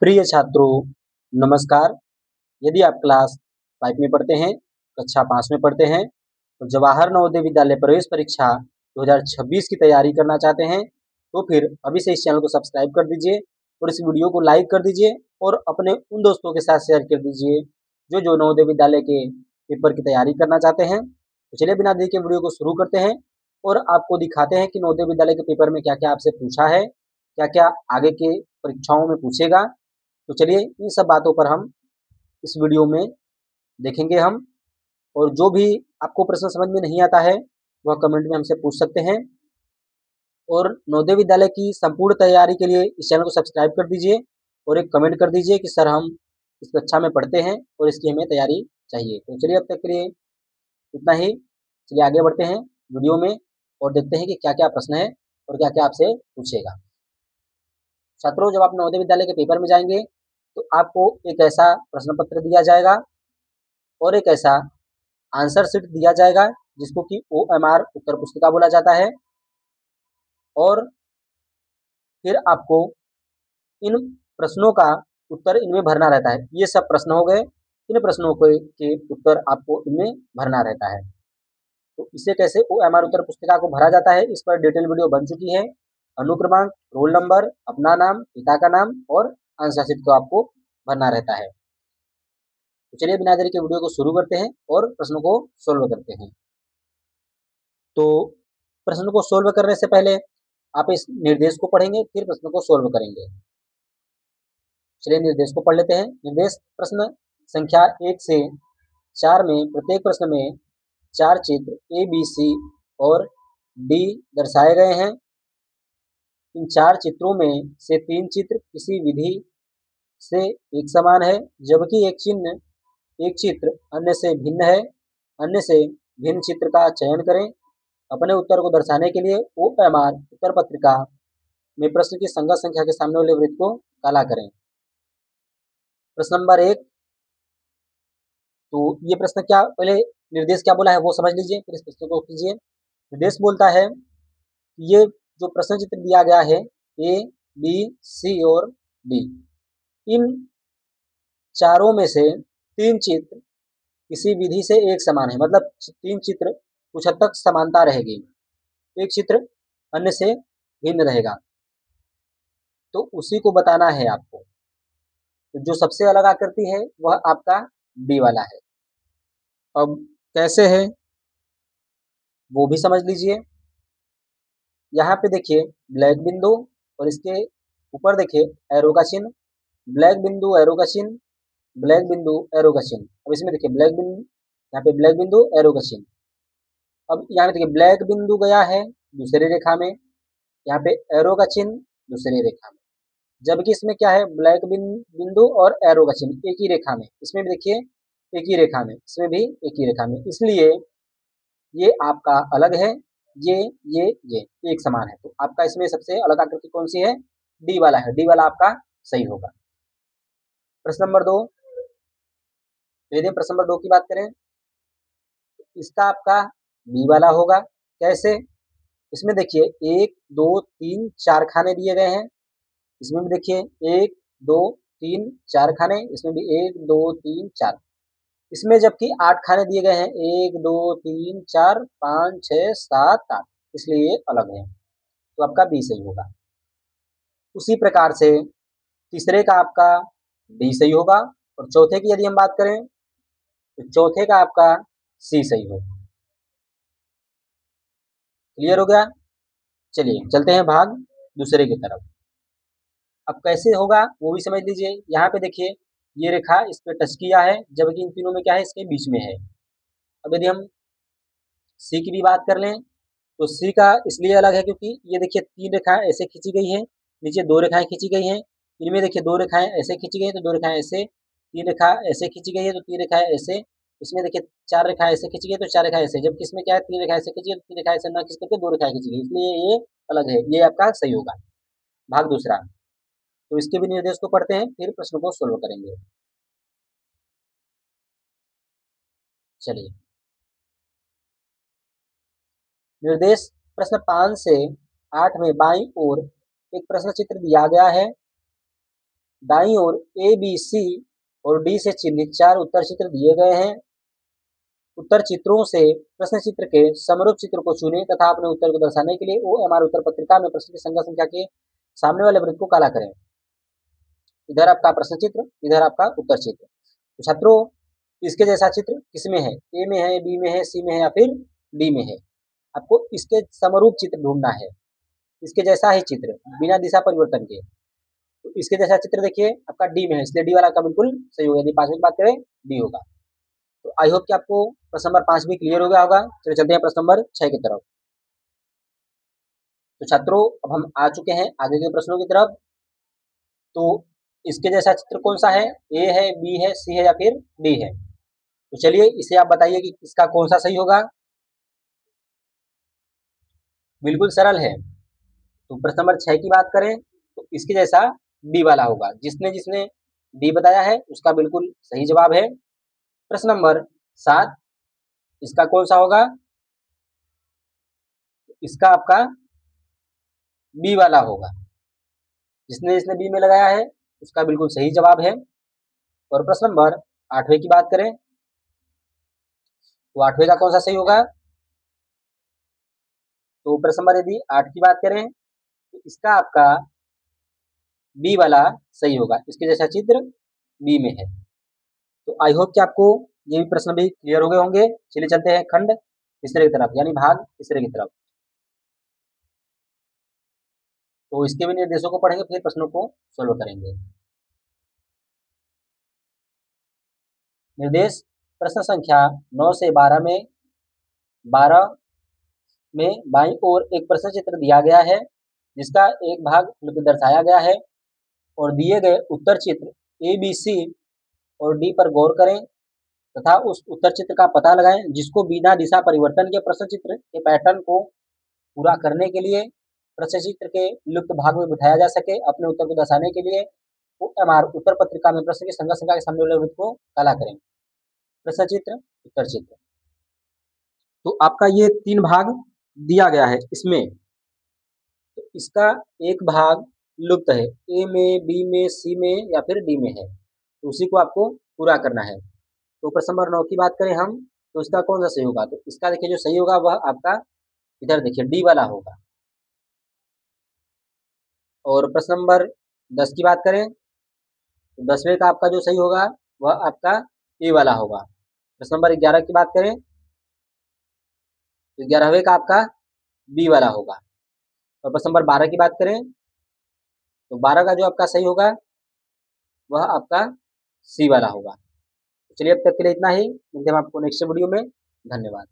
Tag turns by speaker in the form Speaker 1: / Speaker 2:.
Speaker 1: प्रिय छात्रों, नमस्कार। यदि आप क्लास 5 में पढ़ते हैं, कक्षा 5 में पढ़ते हैं, तो जवाहर नवोदय विद्यालय प्रवेश परीक्षा 2026 की तैयारी करना चाहते हैं, तो फिर अभी से इस चैनल को सब्सक्राइब कर दीजिए और इस वीडियो को लाइक कर दीजिए और अपने उन दोस्तों के साथ शेयर कर दीजिए जो नवोदय विद्यालय के पेपर की तैयारी करना चाहते हैं। तो चलिए बिना देरी के वीडियो को शुरू करते हैं और आपको दिखाते हैं कि नवोदय विद्यालय के पेपर में क्या-क्या आपसे पूछा है, क्या-क्या आगे के परीक्षाओं में पूछेगा। तो चलिए इन सब बातों पर हम इस वीडियो में देखेंगे हम, और जो भी आपको प्रश्न समझ में नहीं आता है वह कमेंट में हमसे पूछ सकते हैं। और नवोदय विद्यालय की संपूर्ण तैयारी के लिए इस चैनल को सब्सक्राइब कर दीजिए और एक कमेंट कर दीजिए कि सर हम इस कक्षा में पढ़ते हैं और इसकी हमें तैयारी चाहिए। तो चलिए अब तक के लिए इतना ही। चलिए आगे बढ़ते हैं वीडियो में और देखते हैं कि क्या क्या प्रश्न है और क्या क्या आपसे पूछेगा। छात्रों, जब आप नवोदय विद्यालय के पेपर में जाएंगे तो आपको एक ऐसा प्रश्न पत्र दिया जाएगा और एक ऐसा आंसर शीट दिया जाएगा जिसको कि OMR उत्तर पुस्तिका बोला जाता है। और फिर आपको इन प्रश्नों का उत्तर इनमें भरना रहता है। ये सब प्रश्न हो गए, इन प्रश्नों के उत्तर आपको इनमें भरना रहता है। तो इसे कैसे OMR उत्तर पुस्तिका को भरा जाता है, इस पर डिटेल वीडियो बन चुकी है। अनुक्रमांक, रोल नंबर, अपना नाम, पिता का नाम और आंसर शीट को आपको भरना रहता है। तो चलिए बिना देरी के वीडियो को शुरू करते हैं और प्रश्नों को सोल्व करते हैं। तो प्रश्न को सोल्व करने से पहले आप इस निर्देश को पढ़ेंगे, फिर प्रश्न को सोल्व करेंगे। चलिए निर्देश को पढ़ लेते हैं। निर्देश प्रश्न संख्या 1 से 4 में प्रत्येक प्रश्न में 4 चित्र A, B, C और D दर्शाए गए हैं। इन 4 चित्रों में से 3 चित्र किसी विधि से एक समान है, जबकि एक चित्र अन्य से भिन्न है। अन्य से भिन्न चित्र का चयन करें। अपने उत्तर को दर्शाने के लिए OMR उत्तर पत्रिका में प्रश्न की संगत संख्या के सामने वाले वृत्त को काला करें। प्रश्न नंबर 1। तो ये प्रश्न क्या, पहले निर्देश क्या बोला है वो समझ लीजिए, फिर इस प्रश्न को कीजिए। निर्देश बोलता है ये जो प्रश्न चित्र दिया गया है A, B, C और D, इन चारों में से 3 चित्र किसी विधि से एक समान है, मतलब 3 चित्र कुछ हद तक समानता रहेगी, एक चित्र अन्य से भिन्न रहेगा। तो उसी को बताना है आपको। तो जो सबसे अलग आकृति है वह आपका D वाला है। अब कैसे है वो भी समझ लीजिए। यहाँ पे देखिए ब्लैक बिंदु और इसके ऊपर देखिए एरो का चिन्ह, ब्लैक बिंदु एरो का चिन्ह, ब्लैक बिंदु एरो का चिन्ह। अब इसमें देखिए ब्लैक बिंदु, यहाँ पे ब्लैक बिंदु एरो का चिन्ह। अब यहाँ पे देखिए ब्लैक बिंदु गया है दूसरी रेखा में, यहाँ पे एरो का चिन्ह दूसरी रेखा में, जबकि इसमें क्या है ब्लैक बिंदु और एरो का चिन्ह एक ही रेखा में। इसमें भी देखिए एक ही रेखा में, इसमें भी एक ही रेखा में, इसलिए ये आपका अलग है, ये एक समान है। तो आपका इसमें सबसे अलग आकृति कौन सी है? D वाला है। D वाला आपका सही होगा। प्रश्न नंबर 2। यदि प्रश्न नंबर 2 की बात करें तो इसका आपका B वाला होगा। कैसे? इसमें देखिए 1 2 3 4 खाने दिए गए हैं। इसमें भी देखिए 1 2 3 4 खाने, इसमें भी 1 2 3 4। इसमें जबकि 8 खाने दिए गए हैं, 1 2 3 4 5 6 7 8, इसलिए ये अलग है। तो आपका B सही होगा। उसी प्रकार से तीसरे का आपका D सही होगा और चौथे की यदि हम बात करें तो चौथे का आपका C सही होगा। क्लियर हो गया? चलिए चलते हैं भाग दूसरे की तरफ। अब कैसे होगा वो भी समझ लीजिए। यहाँ पे देखिए ये रेखा इस पे टच किया है, जबकि इन तीनों में क्या है, इसके बीच में है। अब यदि हम C की भी बात कर लें तो C का इसलिए अलग है क्योंकि ये देखिए 3 रेखाएं ऐसे खींची गई हैं, नीचे 2 रेखाएं खींची गई हैं। इनमें देखिए 2 रेखाएं ऐसे खींची गई हैं तो 2 रेखाएं ऐसे, 3 रेखा ऐसे खींची गई है तो 3 रेखाएं ऐसे। इसमें देखिए 4 रेखाएं ऐसे खींची गई तो 4 रेखाएं ऐसे, जबकि इसमें क्या है 3 रेखाएं ऐसे खींची गई तो 3 रेखाएं ऐसे ना खींच करके 2 रेखाएं खींची गई, इसलिए ये अलग है। ये आपका सही होगा। भाग दूसरा। तो इसके भी निर्देश को पढ़ते हैं, फिर प्रश्न को सोल्व करेंगे। चलिए निर्देश प्रश्न 5 से 8 में बाईं ओर एक प्रश्न चित्र दिया गया है दाईं ओर ए, बी, सी और डी से चिन्हित 4 उत्तर चित्र दिए गए हैं। उत्तर चित्रों से प्रश्न चित्र के समरूप चित्र को चुनें तथा अपने उत्तर को दर्शाने के लिए OMR उत्तर पत्रिका में प्रश्न की संख्या के सामने वाले वृत्त को काला करें। इधर आपका प्रश्न चित्र, इधर आपका उत्तर चित्र। तो छात्रों, इसके जैसा चित्र किसमें है? ए में है, बी में है, सी में है या फिर डी में है? आपको इसके समरूप चित्र ढूंढना है, इसके जैसा ही चित्र बिना दिशा परिवर्तन के। तो इसके जैसा चित्र देखिए आपका डी में है, इसलिए डी वाला का बिल्कुल सही होगा। यदि 5 की बात करें डी होगा। तो आई होप कि आपको प्रश्न नंबर 5 भी क्लियर हो गया होगा। चलिए चलते हैं प्रश्न नंबर 6 की तरफ। तो छात्रों, अब हम आ चुके हैं आगे के प्रश्नों की तरफ। तो इसके जैसा चित्र कौन सा है? ए है, बी है, सी है या फिर डी है? तो चलिए इसे आप बताइए कि इसका कौन सा सही होगा। बिल्कुल सरल है। तो प्रश्न नंबर 6 की बात करें तो इसके जैसा डी वाला होगा। जिसने जिसने डी बताया है उसका बिल्कुल सही जवाब है। प्रश्न नंबर 7, इसका कौन सा होगा? इसका आपका बी वाला होगा। जिसने जिसने बी में लगाया है उसका बिल्कुल सही जवाब है। और प्रश्न नंबर 8वें की बात करें तो 8वें का कौन सा सही होगा? तो प्रश्न नंबर यदि 8 की बात करें तो इसका आपका बी वाला सही होगा। इसके जैसा चित्र बी में है। तो आई होप कि आपको ये भी प्रश्न भी क्लियर हो गए होंगे। चलिए चलते हैं खंड तीसरे की तरफ, यानी भाग तीसरे की तरफ। तो इसके भी निर्देशों को पढ़ेंगे, फिर प्रश्नों को सोल्व करेंगे। निर्देश प्रश्न संख्या 9 से 12 में बाईं ओर एक प्रश्न चित्र दिया गया है जिसका एक भाग दर्शाया गया है और दिए गए उत्तर चित्र ए, बी, सी और डी पर गौर करें तथा उस उत्तर चित्र का पता लगाएं जिसको बिना दिशा परिवर्तन के प्रश्न चित्र के पैटर्न को पूरा करने के लिए प्रश्न चित्र के लुप्त भाग में बिठाया जा सके। अपने उत्तर को दर्शाने के लिए OMR उत्तर पत्रिका में प्रश्न की संख्या के सामने वाले वृत्त को काला करें। प्रश्न चित्र, उत्तर चित्र। तो आपका ये 3 भाग दिया गया है इसमें। तो इसका एक भाग लुप्त है, ए में, बी में, सी में या फिर डी में है। तो उसी को आपको पूरा करना है। तो प्रश्न नंबर 9 की बात करें हम तो इसका कौन सा सही होगा? तो इसका देखिए जो सही होगा वह आपका इधर देखिए डी वाला होगा। और प्रश्न नंबर 10 की बात करें तो 10वें का आपका जो सही होगा वह आपका ए वाला होगा। प्रश्न नंबर 11 की बात करें तो 11वें का आपका बी वाला होगा। और प्रश्न नंबर 12 की बात करें तो 12 का जो आपका सही होगा वह आपका सी वाला होगा। चलिए अब तक के लिए इतना ही। मिलते हैं आपको नेक्स्ट वीडियो में। धन्यवाद।